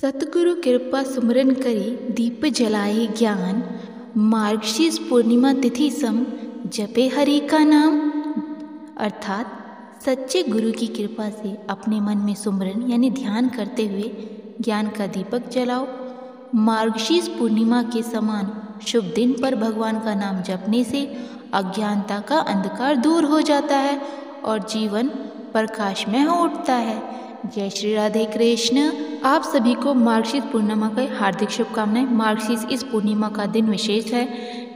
सतगुरु कृपा सुमरन करी दीप जलाए ज्ञान। मार्गशीर्ष पूर्णिमा तिथि सम जपे हरि का नाम। अर्थात सच्चे गुरु की कृपा से अपने मन में सुमरन यानी ध्यान करते हुए ज्ञान का दीपक जलाओ। मार्गशीर्ष पूर्णिमा के समान शुभ दिन पर भगवान का नाम जपने से अज्ञानता का अंधकार दूर हो जाता है और जीवन प्रकाशमय हो उठता है। जय श्री राधे कृष्ण। आप सभी को मार्गशीर्ष पूर्णिमा की हार्दिक शुभकामनाएं। मार्गशीर्ष इस पूर्णिमा का दिन विशेष है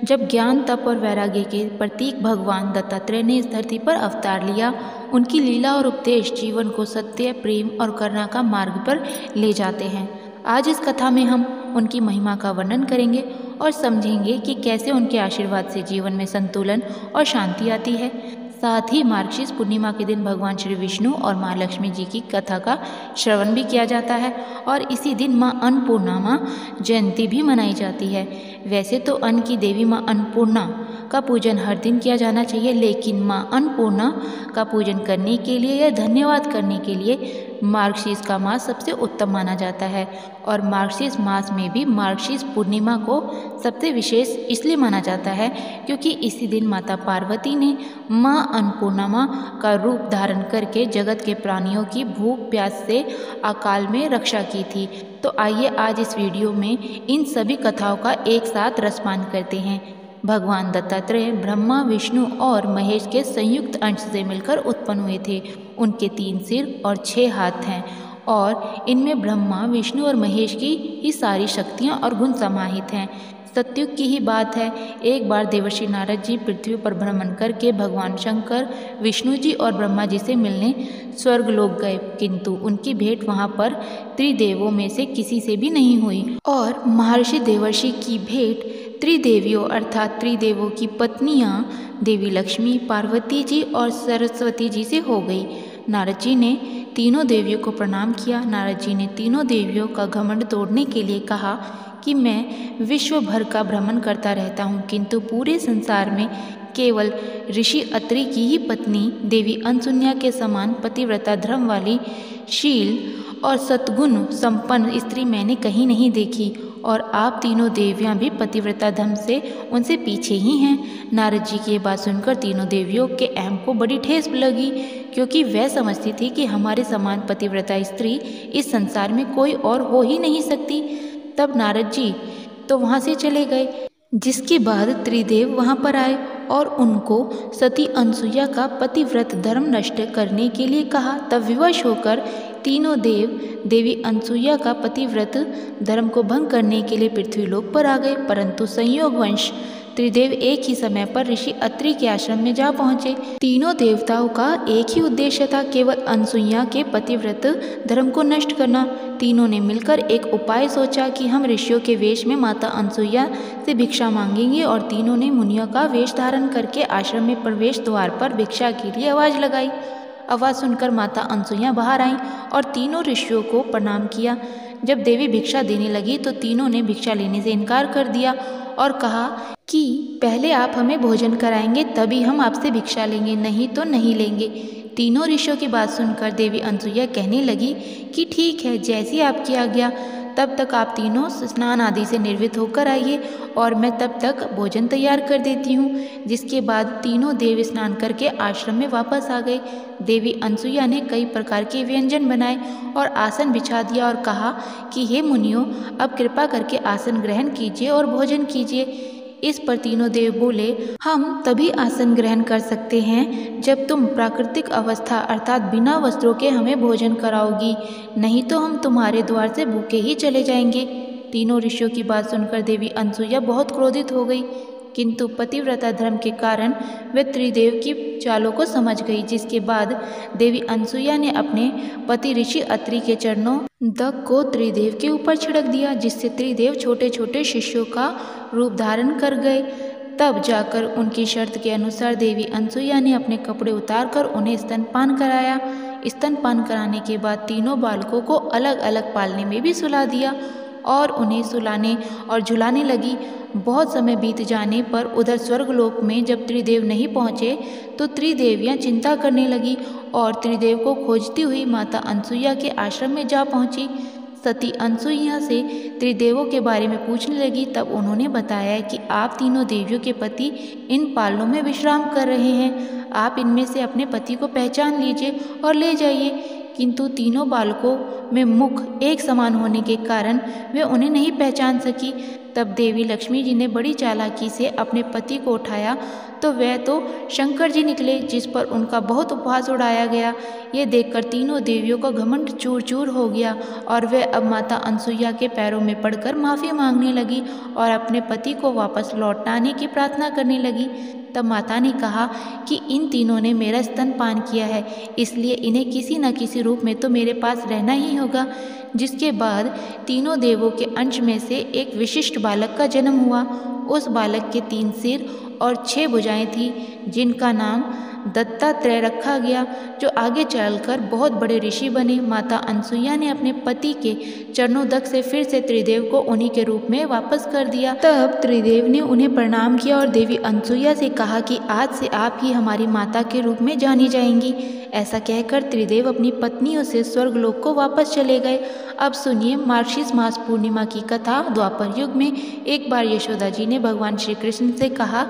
जब ज्ञान, तप और वैराग्य के प्रतीक भगवान दत्तात्रेय ने इस धरती पर अवतार लिया। उनकी लीला और उपदेश जीवन को सत्य, प्रेम और करुणा का मार्ग पर ले जाते हैं। आज इस कथा में हम उनकी महिमा का वर्णन करेंगे और समझेंगे कि कैसे उनके आशीर्वाद से जीवन में संतुलन और शांति आती है। साथ ही मार्गशीर्ष पूर्णिमा के दिन भगवान श्री विष्णु और माँ लक्ष्मी जी की कथा का श्रवण भी किया जाता है और इसी दिन माँ अन्नपूर्णा जयंती भी मनाई जाती है। वैसे तो अन्न की देवी माँ अन्नपूर्णा का पूजन हर दिन किया जाना चाहिए, लेकिन माँ अन्नपूर्णा का पूजन करने के लिए या धन्यवाद करने के लिए मार्गशीर्ष का मास सबसे उत्तम माना जाता है। और मार्गशीर्ष मास में भी मार्गशीर्ष पूर्णिमा को सबसे विशेष इसलिए माना जाता है क्योंकि इसी दिन माता पार्वती ने माँ अन्नपूर्णा का रूप धारण करके जगत के प्राणियों की भूख प्यास से अकाल में रक्षा की थी। तो आइए आज इस वीडियो में इन सभी कथाओं का एक साथ रसपान करते हैं। भगवान दत्तात्रेय ब्रह्मा, विष्णु और महेश के संयुक्त अंश से मिलकर उत्पन्न हुए थे। उनके 3 सिर और 6 हाथ हैं और इनमें ब्रह्मा, विष्णु और महेश की ही सारी शक्तियाँ और गुण समाहित हैं। सतयुग की ही बात है। एक बार देवर्षि नारद जी पृथ्वी पर भ्रमण करके भगवान शंकर, विष्णु जी और ब्रह्मा जी से मिलने स्वर्गलोक गए, किंतु उनकी भेंट वहाँ पर त्रिदेवों में से किसी से भी नहीं हुई और महर्षि देवर्षि की भेंट त्रिदेवियों अर्थात त्रिदेवों की पत्नियां देवी लक्ष्मी, पार्वती जी और सरस्वती जी से हो गई। नारद जी ने तीनों देवियों को प्रणाम किया। नारद जी ने तीनों देवियों का घमंड तोड़ने के लिए कहा कि मैं विश्व भर का भ्रमण करता रहता हूँ, किंतु पूरे संसार में केवल ऋषि अत्रि की ही पत्नी देवी अनसुया के समान पतिव्रता धर्म वाली, शील और सद्गुण संपन्न स्त्री मैंने कहीं नहीं देखी और आप तीनों देवियां भी पतिव्रता धर्म से उनसे पीछे ही हैं। नारद जी की ये बात सुनकर तीनों देवियों के अहम को बड़ी ठेस लगी, क्योंकि वह समझती थी कि हमारे समान पतिव्रता स्त्री इस संसार में कोई और हो ही नहीं सकती। तब नारद जी तो वहाँ से चले गए, जिसके बाद त्रिदेव वहाँ पर आए और उनको सती अनसुया का पतिव्रत धर्म नष्ट करने के लिए कहा। तब विवश होकर तीनों देव देवी अनसुया का पतिव्रत धर्म को भंग करने के लिए पृथ्वीलोक पर आ गए, परंतु संयोगवश त्रिदेव एक ही समय पर ऋषि अत्रि के आश्रम में जा पहुँचे। तीनों देवताओं का एक ही उद्देश्य था, केवल अनसुया के पतिव्रत धर्म को नष्ट करना। तीनों ने मिलकर एक उपाय सोचा कि हम ऋषियों के वेश में माता अनसुया से भिक्षा मांगेंगे और तीनों ने मुनियों का वेश धारण करके आश्रम में प्रवेश द्वार पर भिक्षा के लिए आवाज़ लगाई। आवाज़ सुनकर माता अनसुया बाहर आईं और तीनों ऋषियों को प्रणाम किया। जब देवी भिक्षा देने लगी तो तीनों ने भिक्षा लेने से इनकार कर दिया और कहा कि पहले आप हमें भोजन कराएंगे तभी हम आपसे भिक्षा लेंगे, नहीं तो नहीं लेंगे। तीनों ऋषियों की बात सुनकर देवी अनसुया कहने लगी कि ठीक है, जैसी आपकी आज्ञा। तब तक आप तीनों स्नान आदि से निर्वृत्त होकर आइए और मैं तब तक भोजन तैयार कर देती हूँ। जिसके बाद तीनों देव स्नान करके आश्रम में वापस आ गए। देवी अनसुया ने कई प्रकार के व्यंजन बनाए और आसन बिछा दिया और कहा कि हे मुनियों, अब कृपा करके आसन ग्रहण कीजिए और भोजन कीजिए। इस पर तीनों देव बोले, हम तभी आसन ग्रहण कर सकते हैं जब तुम प्राकृतिक अवस्था अर्थात बिना वस्त्रों के हमें भोजन कराओगी, नहीं तो हम तुम्हारे द्वार से भूखे ही चले जाएंगे। तीनों ऋषियों की बात सुनकर देवी अनसुया बहुत क्रोधित हो गई, किंतु पतिव्रता धर्म के कारण वे त्रिदेव की चालों को समझ गई। जिसके बाद देवी अनसुया ने अपने पति ऋषि अत्रि के चरणों दक को त्रिदेव के ऊपर छिड़क दिया, जिससे त्रिदेव छोटे छोटे शिष्यों का रूप धारण कर गए। तब जाकर उनकी शर्त के अनुसार देवी अनसुया ने अपने कपड़े उतारकर उन्हें स्तनपान कराया। स्तनपान कराने के बाद तीनों बालकों को अलग अलग पालने में भी सुला दिया और उन्हें सुलाने और झुलाने लगी। बहुत समय बीत जाने पर उधर स्वर्गलोक में जब त्रिदेव नहीं पहुँचे तो त्रिदेवियाँ चिंता करने लगी और त्रिदेव को खोजती हुई माता अनसुया के आश्रम में जा पहुँची। सती अनसुईया से त्रिदेवों के बारे में पूछने लगी, तब उन्होंने बताया कि आप तीनों देवियों के पति इन पालों में विश्राम कर रहे हैं। आप इनमें से अपने पति को पहचान लीजिए और ले जाइए। किंतु तीनों बालकों में मुख एक समान होने के कारण वे उन्हें नहीं पहचान सकी। तब देवी लक्ष्मी जी ने बड़ी चालाकी से अपने पति को उठाया तो वह तो शंकर जी निकले, जिस पर उनका बहुत उपहास उड़ाया गया। ये देखकर तीनों देवियों का घमंड चूर चूर हो गया और वे अब माता अनसुईया के पैरों में पड़कर माफ़ी मांगने लगी और अपने पति को वापस लौटाने की प्रार्थना करने लगी। तब माता ने कहा कि इन तीनों ने मेरा स्तनपान किया है, इसलिए इन्हें किसी न किसी रूप में तो मेरे पास रहना ही होगा। जिसके बाद तीनों देवों के अंश में से एक विशिष्ट बालक का जन्म हुआ। उस बालक के 3 सिर और 6 भुजाएं थीं, जिनका नाम दत्तात्रेय रखा गया, जो आगे चलकर बहुत बड़े ऋषि बने। माता अनसुईया ने अपने पति के चरणोदक से फिर से त्रिदेव को उन्हीं के रूप में वापस कर दिया। तब त्रिदेव ने उन्हें प्रणाम किया और देवी अनसुईया से कहा कि आज से आप ही हमारी माता के रूप में जानी जाएंगी। ऐसा कहकर त्रिदेव अपनी पत्नियों से स्वर्गलोक को वापस चले गए। अब सुनिए मार्गशीर्ष मास पूर्णिमा की कथा। द्वापर युग में एक बार यशोदा जी ने भगवान श्री कृष्ण से कहा,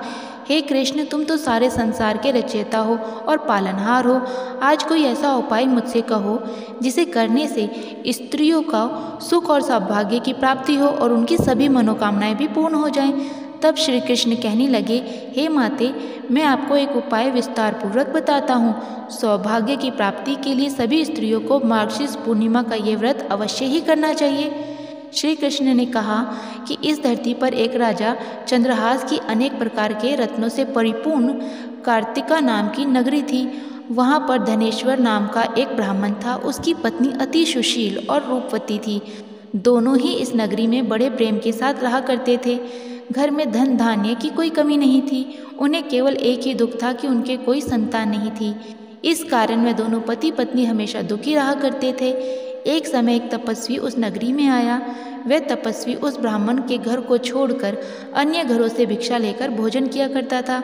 हे कृष्ण, तुम तो सारे संसार के रचयिता हो और पालनहार हो। आज कोई ऐसा उपाय मुझसे कहो जिसे करने से स्त्रियों का सुख और सौभाग्य की प्राप्ति हो और उनकी सभी मनोकामनाएं भी पूर्ण हो जाएं। तब श्री कृष्ण कहने लगे, हे माते, मैं आपको एक उपाय विस्तार पूर्वक बताता हूँ। सौभाग्य की प्राप्ति के लिए सभी स्त्रियों को मार्गशीर्ष पूर्णिमा का ये व्रत अवश्य ही करना चाहिए। श्री कृष्ण ने कहा कि इस धरती पर एक राजा चंद्रहास की अनेक प्रकार के रत्नों से परिपूर्ण कार्तिका नाम की नगरी थी। वहाँ पर धनेश्वर नाम का एक ब्राह्मण था। उसकी पत्नी अति सुशील और रूपवती थी। दोनों ही इस नगरी में बड़े प्रेम के साथ रहा करते थे। घर में धन धान्य की कोई कमी नहीं थी। उन्हें केवल एक ही दुख था कि उनके कोई संतान नहीं थी। इस कारण वे दोनों पति पत्नी हमेशा दुखी रहा करते थे। एक समय एक तपस्वी उस नगरी में आया। वह तपस्वी उस ब्राह्मण के घर को छोड़कर अन्य घरों से भिक्षा लेकर भोजन किया करता था।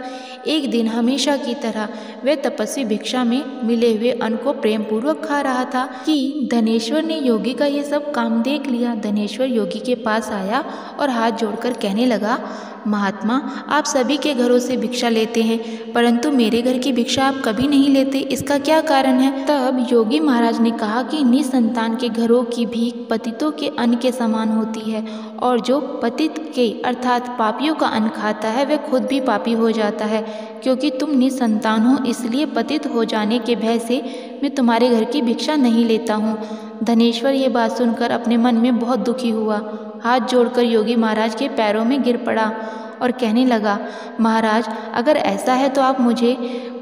एक दिन हमेशा की तरह वह तपस्वी भिक्षा में मिले हुए अन्न को प्रेम पूर्वक खा रहा था कि धनेश्वर ने योगी का ये सब काम देख लिया। धनेश्वर योगी के पास आया और हाथ जोड़कर कहने लगा, महात्मा, आप सभी के घरों से भिक्षा लेते हैं, परंतु मेरे घर की भिक्षा आप कभी नहीं लेते, इसका क्या कारण है? तब योगी महाराज ने कहा कि निसंतान के घरों की भीख पतितों के अन्न के समान होती है, और जो पतित के अर्थात पापियों का अन्न खाता है वह खुद भी पापी हो जाता है। क्योंकि तुम निसंतान हो, इसलिए पतित हो जाने के भय से मैं तुम्हारे घर की भिक्षा नहीं लेता हूँ। धनेश्वर ये बात सुनकर अपने मन में बहुत दुखी हुआ। हाथ जोड़कर योगी महाराज के पैरों में गिर पड़ा और कहने लगा, महाराज, अगर ऐसा है तो आप मुझे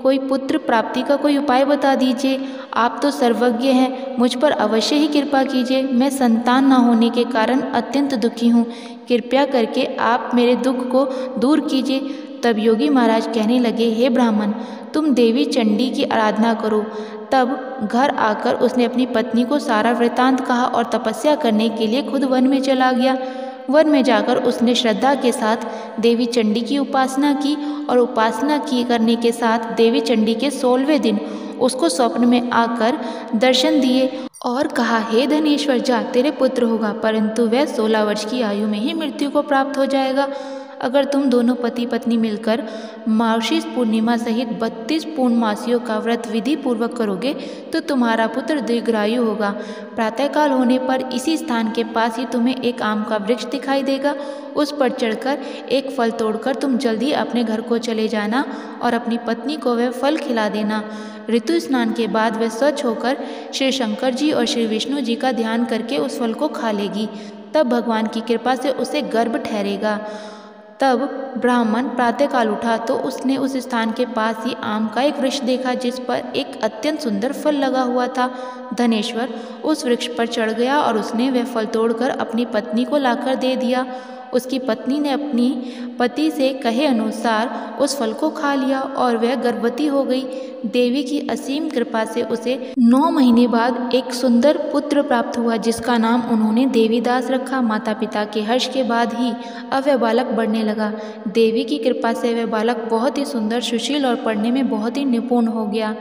कोई पुत्र प्राप्ति का कोई उपाय बता दीजिए। आप तो सर्वज्ञ हैं, मुझ पर अवश्य ही कृपा कीजिए। मैं संतान न होने के कारण अत्यंत दुखी हूँ। कृपया करके आप मेरे दुख को दूर कीजिए। तब योगी महाराज कहने लगे, हे ब्राह्मण, तुम देवी चंडी की आराधना करो। तब घर आकर उसने अपनी पत्नी को सारा वृतांत कहा और तपस्या करने के लिए खुद वन में चला गया। वन में जाकर उसने श्रद्धा के साथ देवी चंडी की उपासना की और उपासना की करने के साथ देवी चंडी के 16वें दिन उसको स्वप्न में आकर दर्शन दिए और कहा, हे धनेश्वर, जा, तेरे पुत्र होगा, परंतु वह 16 वर्ष की आयु में ही मृत्यु को प्राप्त हो जाएगा। अगर तुम दोनों पति पत्नी मिलकर मार्गशीर्ष पूर्णिमा सहित 32 पूर्णमासियों का व्रत विधि पूर्वक करोगे तो तुम्हारा पुत्र दीर्घायु होगा। प्रातःकाल होने पर इसी स्थान के पास ही तुम्हें एक आम का वृक्ष दिखाई देगा। उस पर चढ़कर एक फल तोड़कर तुम जल्दी अपने घर को चले जाना और अपनी पत्नी को वह फल खिला देना। ऋतु स्नान के बाद वह स्वच्छ होकर श्री शंकर जी और श्री विष्णु जी का ध्यान करके उस फल को खा लेगी। तब भगवान की कृपा से उसे गर्भ ठहरेगा। तब ब्राह्मण प्रातःकाल उठा तो उसने उस स्थान के पास ही आम का एक वृक्ष देखा जिस पर एक अत्यंत सुंदर फल लगा हुआ था। धनेश्वर उस वृक्ष पर चढ़ गया और उसने वह फल तोड़कर अपनी पत्नी को लाकर दे दिया। उसकी पत्नी ने अपनी पति से कहे अनुसार उस फल को खा लिया और वह गर्भवती हो गई। देवी की असीम कृपा से उसे 9 महीने बाद एक सुंदर पुत्र प्राप्त हुआ जिसका नाम उन्होंने देवीदास रखा। माता पिता के हर्ष के बाद ही अब वह बालक बढ़ने लगा। देवी की कृपा से वह बालक बहुत ही सुंदर, सुशील और पढ़ने में बहुत ही निपुण हो गया।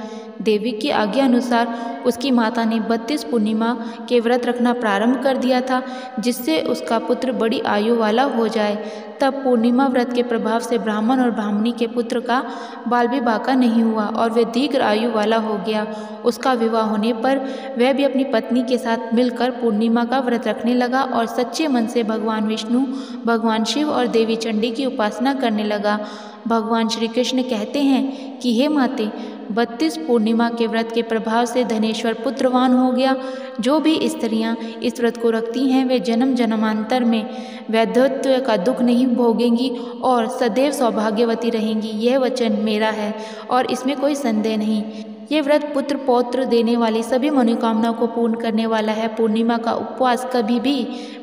देवी की आज्ञा अनुसार उसकी माता ने 32 पूर्णिमा के व्रत रखना प्रारंभ कर दिया था, जिससे उसका पुत्र बड़ी आयु वाला हो जाए। तब पूर्णिमा व्रत के प्रभाव से ब्राह्मण और ब्राह्मणी के पुत्र का बाल भी बाका नहीं हुआ और वह दीर्घ आयु वाला हो गया। उसका विवाह होने पर वह भी अपनी पत्नी के साथ मिलकर पूर्णिमा का व्रत रखने लगा और सच्चे मन से भगवान विष्णु, भगवान शिव और देवी चंडी की उपासना करने लगा। भगवान श्री कृष्ण कहते हैं कि हे माते, 32 पूर्णिमा के व्रत के प्रभाव से धनेश्वर पुत्रवान हो गया। जो भी स्त्रियां इस व्रत को रखती हैं वे जन्म जन्मांतर में वैधव्य का दुख नहीं भोगेंगी और सदैव सौभाग्यवती रहेंगी। यह वचन मेरा है और इसमें कोई संदेह नहीं। ये व्रत पुत्र पौत्र देने वाली सभी मनोकामनाओं को पूर्ण करने वाला है। पूर्णिमा का उपवास कभी भी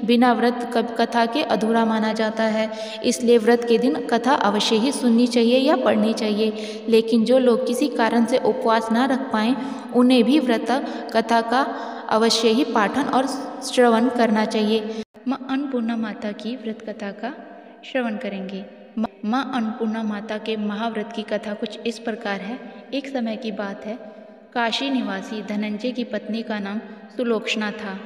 बिना व्रत कथा के अधूरा माना जाता है, इसलिए व्रत के दिन कथा अवश्य ही सुननी चाहिए या पढ़नी चाहिए। लेकिन जो लोग किसी कारण से उपवास ना रख पाएँ उन्हें भी व्रत कथा का अवश्य ही पाठन और श्रवण करना चाहिए। माँ अन्नपूर्णा माता की व्रत कथा का श्रवण करेंगे। माँ अन्नपूर्णा माता के महाव्रत की कथा कुछ इस प्रकार है। एक समय की बात है, काशी निवासी धनंजय की पत्नी का नाम सुलोचना था।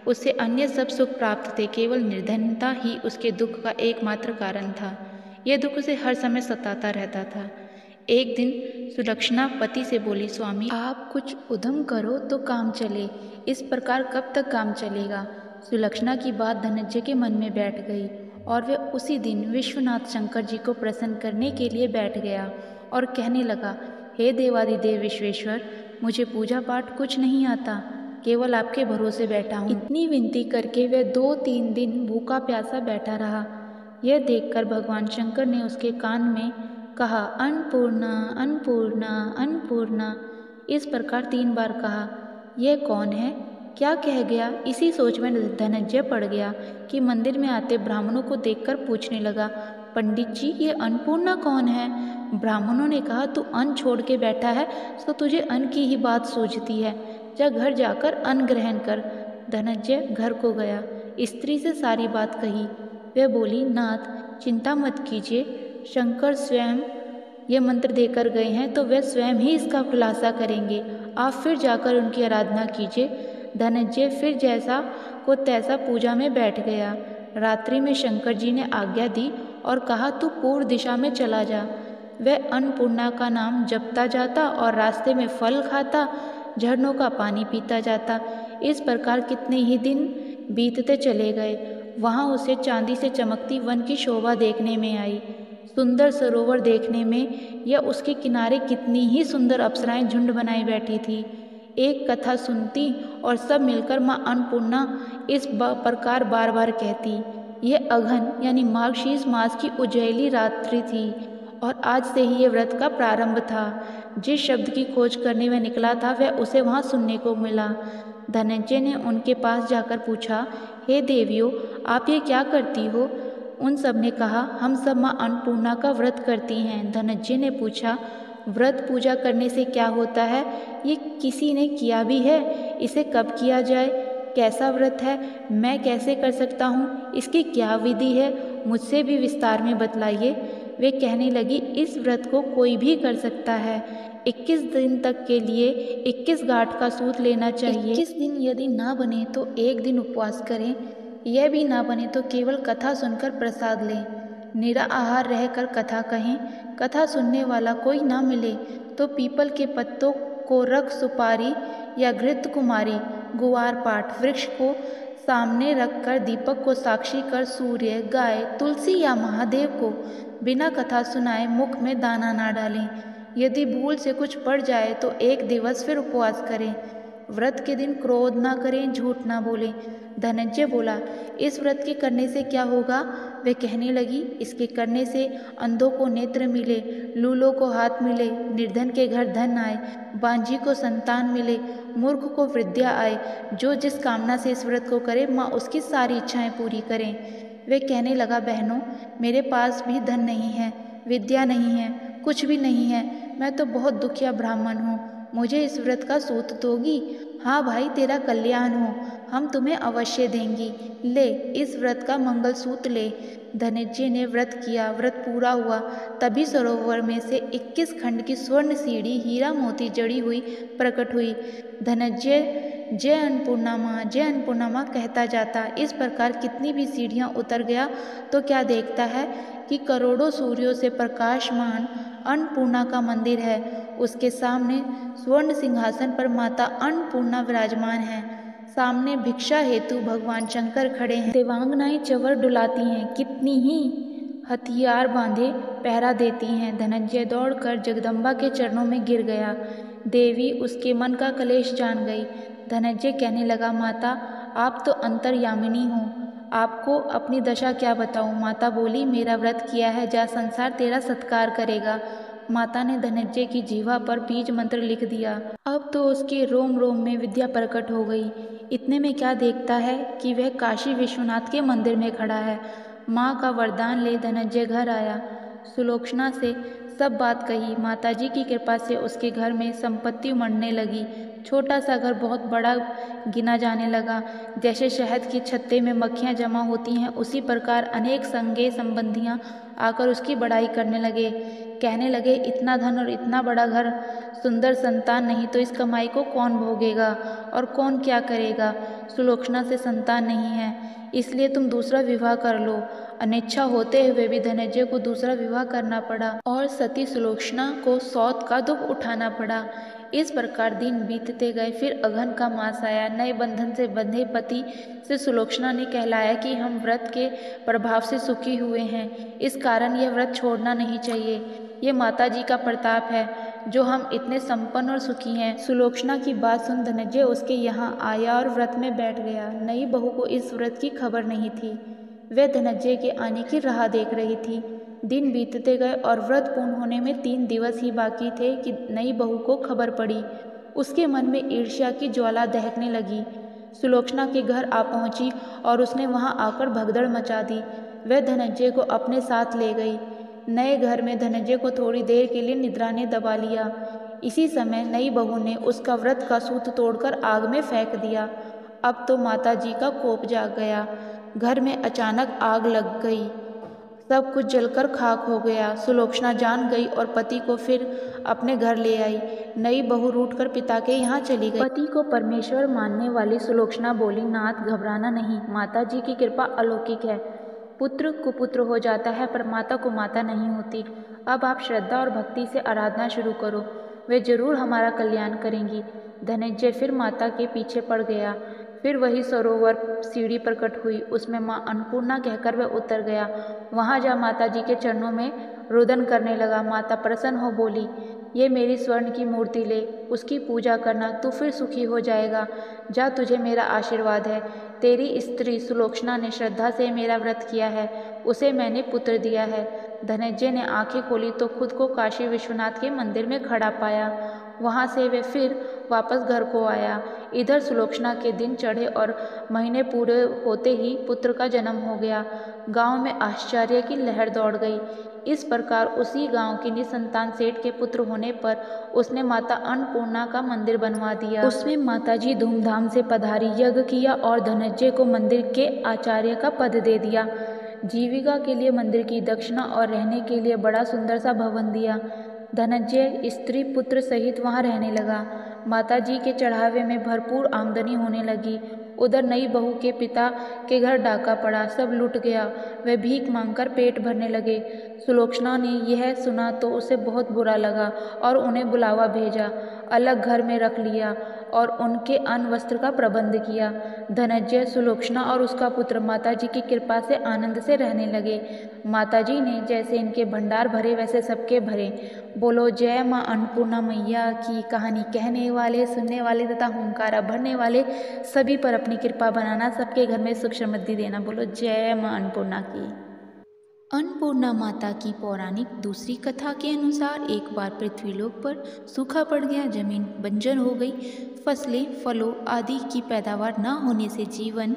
उससे अन्य सब सुख प्राप्त थे, केवल निर्धनता ही उसके दुख का एकमात्र कारण था। यह दुख उसे हर समय सताता रहता था। एक दिन सुलक्षणा पति से बोली, स्वामी आप कुछ उद्यम करो तो काम चले, इस प्रकार कब तक काम चलेगा। सुलक्षणा की बात धनंजय के मन में बैठ गई और वह उसी दिन विश्वनाथ शंकर जी को प्रसन्न करने के लिए बैठ गया और कहने लगा, हे देवादिदेव विश्वेश्वर, मुझे पूजा पाठ कुछ नहीं आता, केवल आपके भरोसे बैठा हूँ। इतनी विनती करके वह 2-3 दिन भूखा प्यासा बैठा रहा। यह देखकर भगवान शंकर ने उसके कान में कहा, अन्नपूर्णा अन्नपूर्णा अन्नपूर्णा, इस प्रकार 3 बार कहा। यह कौन है, क्या कह गया। इसी सोच में धनंजय पड़ गया कि मंदिर में आते ब्राह्मणों को देखकर पूछने लगा, पंडित जी ये अन्नपूर्णा कौन है। ब्राह्मणों ने कहा, तू अन्न छोड़ के बैठा है तो तुझे अन्न की ही बात सूझती है, जा घर जाकर अन्न ग्रहण कर। धनंजय घर को गया, स्त्री से सारी बात कही। वह बोली, नाथ चिंता मत कीजिए, शंकर स्वयं ये मंत्र देकर गए हैं तो वे स्वयं ही इसका खुलासा करेंगे, आप फिर जाकर उनकी आराधना कीजिए। धनंजय फिर जैसा को तैसा पूजा में बैठ गया। रात्रि में शंकर जी ने आज्ञा दी और कहा, तू पूर्व दिशा में चला जा। वह अन्नपूर्णा का नाम जपता जाता और रास्ते में फल खाता, झरनों का पानी पीता जाता। इस प्रकार कितने ही दिन बीतते चले गए। वहाँ उसे चांदी से चमकती वन की शोभा देखने में आई। सुंदर सरोवर देखने में या उसके किनारे कितनी ही सुंदर अप्सराएं झुंड बनाई बैठी थी। एक कथा सुनती और सब मिलकर माँ अन्नपूर्णा इस प्रकार बार बार कहती। यह अघन यानी मार्गशीर्ष मास की उजैली रात्रि थी और आज से ही ये व्रत का प्रारंभ था। जिस शब्द की खोज करने में निकला था वह उसे वहाँ सुनने को मिला। धनंजय ने उनके पास जाकर पूछा, हे देवियों, आप ये क्या करती हो। उन सब ने कहा, हम सब माँ अन्नपूर्णा का व्रत करती हैं। धनंजय ने पूछा, व्रत पूजा करने से क्या होता है, ये किसी ने किया भी है, इसे कब किया जाए, कैसा व्रत है, मैं कैसे कर सकता हूँ, इसकी क्या विधि है, मुझसे भी विस्तार में बतलाइए। वे कहने लगी, इस व्रत को कोई भी कर सकता है। 21 दिन तक के लिए 21 गांठ का सूत लेना चाहिए। 21 दिन यदि ना बने तो 1 दिन उपवास करें, यह भी ना बने तो केवल कथा सुनकर प्रसाद लें। निरा आहार रहकर कथा कहें। कथा सुनने वाला कोई ना मिले तो पीपल के पत्तों को रख सुपारी या घृत कुमारी गुवार पाठ वृक्ष को सामने रखकर दीपक को साक्षी कर सूर्य, गाय, तुलसी या महादेव को बिना कथा सुनाए मुख में दाना ना डालें। यदि भूल से कुछ पड़ जाए तो 1 दिवस फिर उपवास करें। व्रत के दिन क्रोध ना करें, झूठ ना बोलें। धनंजय बोला, इस व्रत के करने से क्या होगा। वे कहने लगी, इसके करने से अंधों को नेत्र मिले, लूलों को हाथ मिले, निर्धन के घर धन आए, बांझी को संतान मिले, मूर्ख को विद्या आए। जो जिस कामना से इस व्रत को करे माँ उसकी सारी इच्छाएं पूरी करें। वे कहने लगा, बहनों, मेरे पास भी धन नहीं है, विद्या नहीं है, कुछ भी नहीं है, मैं तो बहुत दुखिया ब्राह्मण हूँ, मुझे इस व्रत का सूत दोगी। हाँ भाई, तेरा कल्याण हो, हम तुम्हें अवश्य देंगी। ले, इस व्रत का मंगलसूत्र ले। धनंजय ने व्रत किया, व्रत पूरा हुआ। तभी सरोवर में से 21 खंड की स्वर्ण सीढ़ी हीरा मोती जड़ी हुई प्रकट हुई। धनंजय जय अन्नपूर्णा माँ, जय अन्नपूर्णा माँ कहता जाता। इस प्रकार कितनी भी सीढ़ियाँ उतर गया तो क्या देखता है कि करोड़ों सूर्यों से प्रकाशमान अन्नपूर्णा का मंदिर है। उसके सामने स्वर्ण सिंहासन पर माता अन्नपूर्णा विराजमान है। सामने भिक्षा हेतु भगवान शंकर खड़े हैं। देवांगनाएं चंवर डुलाती हैं, कितनी ही हथियार बांधे पहरा देती हैं। धनंजय दौड़कर जगदम्बा के चरणों में गिर गया। देवी उसके मन का क्लेश जान गई। धनंजय कहने लगा, माता आप तो अंतर्यामिनी हो, आपको अपनी दशा क्या बताऊं। माता बोली, मेरा व्रत किया है, जा संसार तेरा सत्कार करेगा। माता ने धनंजय की जीवा पर बीज मंत्र लिख दिया। अब तो उसके रोम रोम में विद्या प्रकट हो गई। इतने में क्या देखता है कि वह काशी विश्वनाथ के मंदिर में खड़ा है। माँ का वरदान ले धनंजय घर आया। सुलोचना से सब बात कही। माताजी की कृपा से उसके घर में संपत्ति उमड़ने लगी। छोटा सा घर बहुत बड़ा गिना जाने लगा। जैसे शहद की छत्ते में मक्खियाँ जमा होती हैं, उसी प्रकार अनेक संगे संबंधियाँ आकर उसकी बड़ाई करने लगे। कहने लगे, इतना धन और इतना बड़ा घर, सुंदर संतान नहीं तो इस कमाई को कौन भोगेगा और कौन क्या करेगा। सुलोचना से संतान नहीं है, इसलिए तुम दूसरा विवाह कर लो। अनिच्छा होते हुए भी धनंजय को दूसरा विवाह करना पड़ा और सती सुलोचना को सौत का दुख उठाना पड़ा। इस प्रकार दिन बीतते गए। फिर अगहन का मास आया। नए बंधन से बंधे पति से सुलोचना ने कहलाया कि हम व्रत के प्रभाव से सुखी हुए हैं, इस कारण यह व्रत छोड़ना नहीं चाहिए। ये माता जी का प्रताप है जो हम इतने संपन्न और सुखी हैं। सुलोचना की बात सुन धनंजय उसके यहाँ आया और व्रत में बैठ गया। नई बहू को इस व्रत की खबर नहीं थी। वह धनंजय के आने की राह देख रही थी। दिन बीतते गए और व्रत पूर्ण होने में 3 दिवस ही बाकी थे कि नई बहू को खबर पड़ी। उसके मन में ईर्ष्या की ज्वाला दहकने लगी। सुलोचना के घर आ पहुंची और उसने वहां आकर भगदड़ मचा दी। वह धनंजय को अपने साथ ले गई। नए घर में धनंजय को थोड़ी देर के लिए निद्रा ने दबा लिया। इसी समय नई बहू ने उसका व्रत का सूत तोड़कर आग में फेंक दिया। अब तो माता जी का कोप जाग गया। घर में अचानक आग लग गई। सब कुछ जलकर खाक हो गया। सुलोचना जान गई और पति को फिर अपने घर ले आई। नई बहू रूठकर पिता के यहाँ चली गई। पति को परमेश्वर मानने वाली सुलोचना बोली, नाथ घबराना नहीं, माता जी की कृपा अलौकिक है। पुत्र कुपुत्र हो जाता है पर माता को माता नहीं होती। अब आप श्रद्धा और भक्ति से आराधना शुरू करो, वे जरूर हमारा कल्याण करेंगी। धनंजय फिर माता के पीछे पड़ गया। फिर वही सरोवर सीढ़ी प्रकट हुई, उसमें माँ अन्नपूर्णा कहकर वह उतर गया। वहाँ जा माता जी के चरणों में रुदन करने लगा। माता प्रसन्न हो बोली, ये मेरी स्वर्ण की मूर्ति ले, उसकी पूजा करना, तू फिर सुखी हो जाएगा। जा, तुझे मेरा आशीर्वाद है। तेरी स्त्री सुलोचना ने श्रद्धा से मेरा व्रत किया है, उसे मैंने पुत्र दिया है। धनंजय ने आंखें खोली तो खुद को काशी विश्वनाथ के मंदिर में खड़ा पाया। वहाँ से वे फिर वापस घर को आया। इधर सुलोचना के दिन चढ़े और महीने पूरे होते ही पुत्र का जन्म हो गया। गांव में आश्चर्य की लहर दौड़ गई। इस प्रकार उसी गांव के निसंतान सेठ के पुत्र होने पर उसने माता अन्नपूर्णा का मंदिर बनवा दिया। उसमें माताजी धूमधाम से पधारी, यज्ञ किया और धनंजय को मंदिर के आचार्य का पद दे दिया। जीविका के लिए मंदिर की दक्षिणा और रहने के लिए बड़ा सुंदर सा भवन दिया। धनंजय स्त्री पुत्र सहित वहां रहने लगा। माताजी के चढ़ावे में भरपूर आमदनी होने लगी। उधर नई बहू के पिता के घर डाका पड़ा, सब लूट गया। वे भीख मांगकर पेट भरने लगे। सुलोचना ने यह सुना तो उसे बहुत बुरा लगा और उन्हें बुलावा भेजा, अलग घर में रख लिया और उनके अन्न वस्त्र का प्रबंध किया। धनंजय, सुलोचना और उसका पुत्र माताजी की कृपा से आनंद से रहने लगे। माताजी ने जैसे इनके भंडार भरे वैसे सबके भरे। बोलो जय माँ अन्नपूर्णा मैया की। कहानी कहने वाले, सुनने वाले तथा हुंकारा भरने वाले सभी पर अपनी कृपा बनाना, सबके घर में सुख समृद्धि देना। बोलो जय माँ अन्नपूर्णा की। अन्नपूर्णा माता की पौराणिक दूसरी कथा के अनुसार एक बार पृथ्वीलोक पर सूखा पड़ गया, जमीन बंजर हो गई, फसलें, फलों आदि की पैदावार न होने से जीवन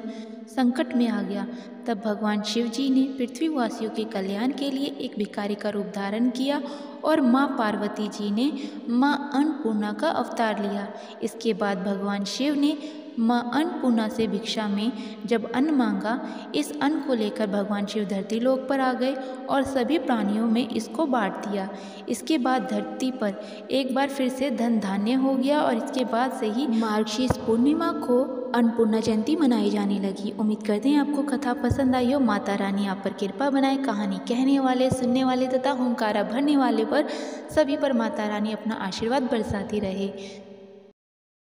संकट में आ गया। तब भगवान शिव जी ने पृथ्वीवासियों के कल्याण के लिए एक भिखारी का रूप धारण किया और माँ पार्वती जी ने माँ अन्नपूर्णा का अवतार लिया। इसके बाद भगवान शिव ने माँ अन्नपूर्णा से भिक्षा में जब अन्न मांगा, इस अन्न को लेकर भगवान शिव धरती लोक पर आ गए और सभी प्राणियों में इसको बांट दिया। इसके बाद धरती पर एक बार फिर से धन धान्य हो गया और इसके बाद से ही मार्गशीर्ष पूर्णिमा को अन्नपूर्णा जयंती मनाई जाने लगी। उम्मीद करते हैं आपको कथा पसंद आई हो। माता रानी आप पर कृपा बनाए। कहानी कहने वाले, सुनने वाले तथा हुंकारा भरने वाले पर सभी पर माता रानी अपना आशीर्वाद बरसाती रहे।